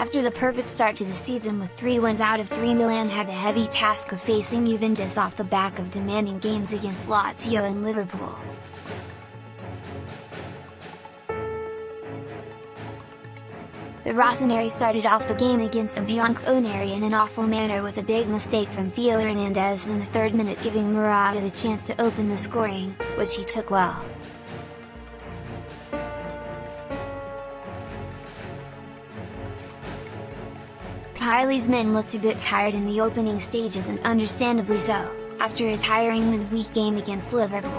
After the perfect start to the season with 3 wins out of 3, Milan had the heavy task of facing Juventus off the back of demanding games against Lazio and Liverpool. The Rossoneri started off the game against the Bianconeri in an awful manner with a big mistake from Theo Hernandez in the 3rd minute, giving Morata the chance to open the scoring, which he took well. Pioli's men looked a bit tired in the opening stages, and understandably so, after a tiring midweek game against Liverpool.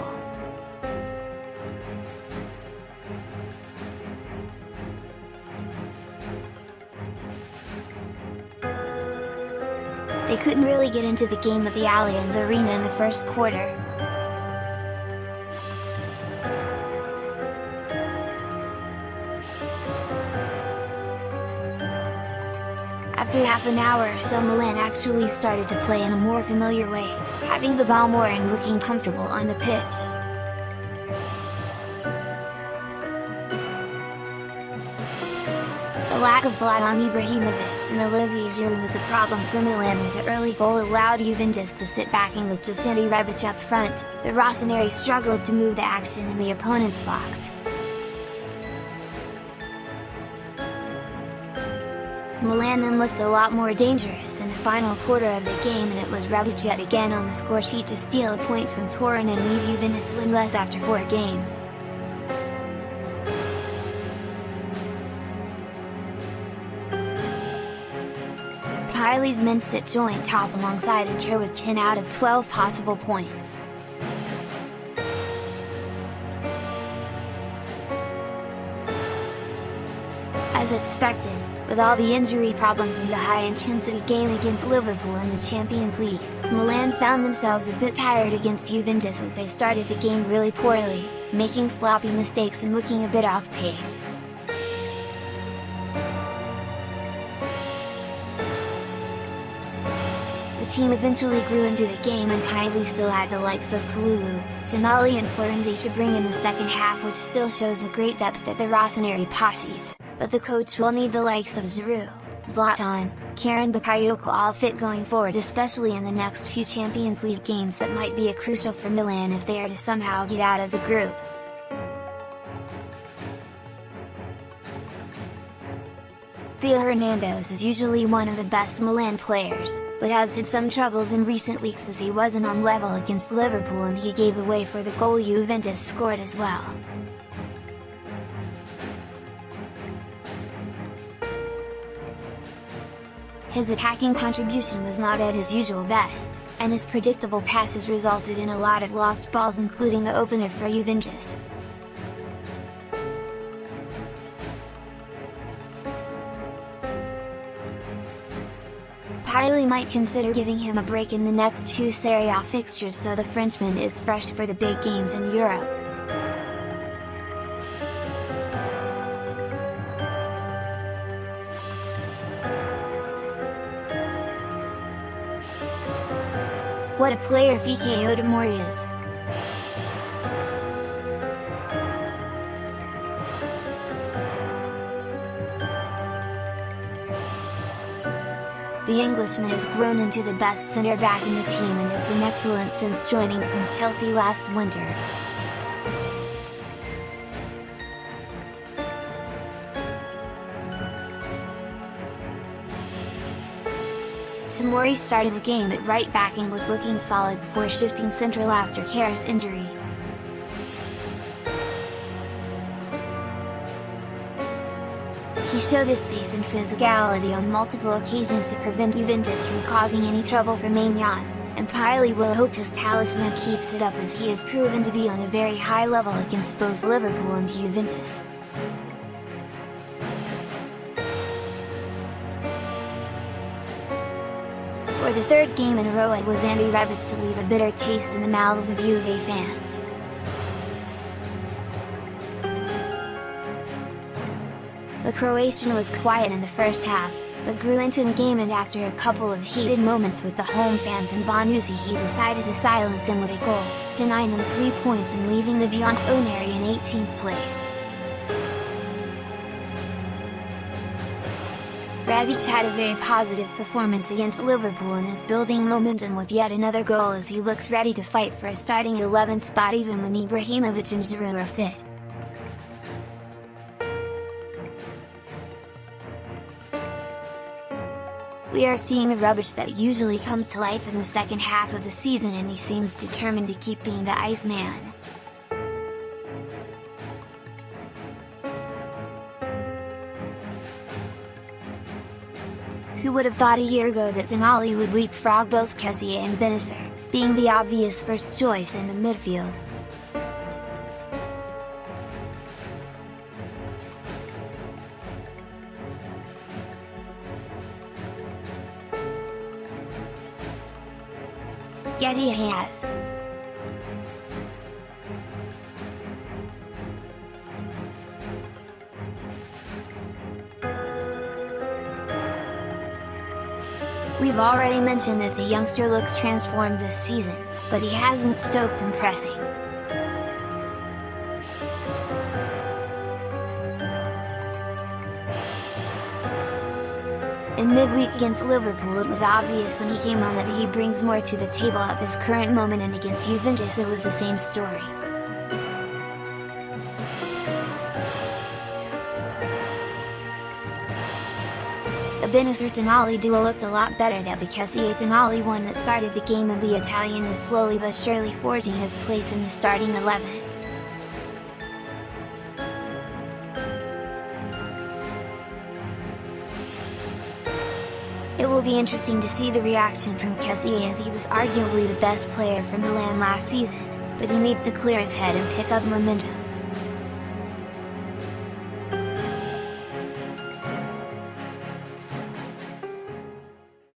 They couldn't really get into the game at the Allianz Arena in the first quarter. After half an hour or so, Milan actually started to play in a more familiar way, having the ball more and looking comfortable on the pitch. The lack of Zlatan Ibrahimovic and Olivier Giroud was a problem for Milan, as the early goal allowed Juventus to sit back, and with just Andy Rebic up front, the Rossoneri struggled to move the action in the opponent's box. Milan then looked a lot more dangerous in the final quarter of the game, and it was Rebic yet again on the scoresheet to steal a point from Turin and leave Juventus winless after 4 games. Pioli's men sit joint top alongside Inter with 10 out of 12 possible points. As expected, with all the injury problems in the high-intensity game against Liverpool in the Champions League, Milan found themselves a bit tired against Juventus as they started the game really poorly, making sloppy mistakes and looking a bit off pace. The team eventually grew into the game, and Pioli still had the likes of Kalulu, Tonali and Florenzi to bring in the second half, which still shows the great depth that the Rossoneri possesses. But the coach will need the likes of Giroud, Zlatan, Karen Bakayoko all fit going forward, especially in the next few Champions League games that might be crucial for Milan if they are to somehow get out of the group. Theo Hernandez is usually one of the best Milan players, but has had some troubles in recent weeks as he wasn't on level against Liverpool, and he gave away for the goal Juventus scored as well. His attacking contribution was not at his usual best, and his predictable passes resulted in a lot of lost balls, including the opener for Juventus. Pioli might consider giving him a break in the next 2 Serie A fixtures so the Frenchman is fresh for the big games in Europe. What a player Theo Hernandez is! The Englishman has grown into the best centre-back in the team and has been excellent since joining from Chelsea last winter. Tomori started the game at right back and was looking solid before shifting central after Kjaer's injury. He showed his pace and physicality on multiple occasions to prevent Juventus from causing any trouble for Maignan, and Pioli will hope his talisman keeps it up, as he has proven to be on a very high level against both Liverpool and Juventus. For the 3rd game in a row, it was Andy Rebic to leave a bitter taste in the mouths of Juve fans. The Croatian was quiet in the first half, but grew into the game, and after a couple of heated moments with the home fans and Bonucci, he decided to silence him with a goal, denying him 3 points and leaving the Bianconeri in 18th place. Rebic had a very positive performance against Liverpool and is building momentum with yet another goal as he looks ready to fight for a starting 11 spot even when Ibrahimovic and Giroud are fit. We are seeing the rubbish that usually comes to life in the second half of the season, and he seems determined to keep being the Iceman. Who would have thought a year ago that Tonali would leapfrog both Kessie and Benacer, being the obvious first choice in the midfield? Yet he has. We've already mentioned that the youngster looks transformed this season, but he hasn't stopped impressing. In midweek against Liverpool, it was obvious when he came on that he brings more to the table at this current moment, and against Juventus it was the same story. The Benacer-Tonali duo looked a lot better than the Kessie-Tonali one that started the game, and the Italian is slowly but surely forging his place in the starting 11. It will be interesting to see the reaction from Kessie, as he was arguably the best player for Milan last season, but he needs to clear his head and pick up momentum.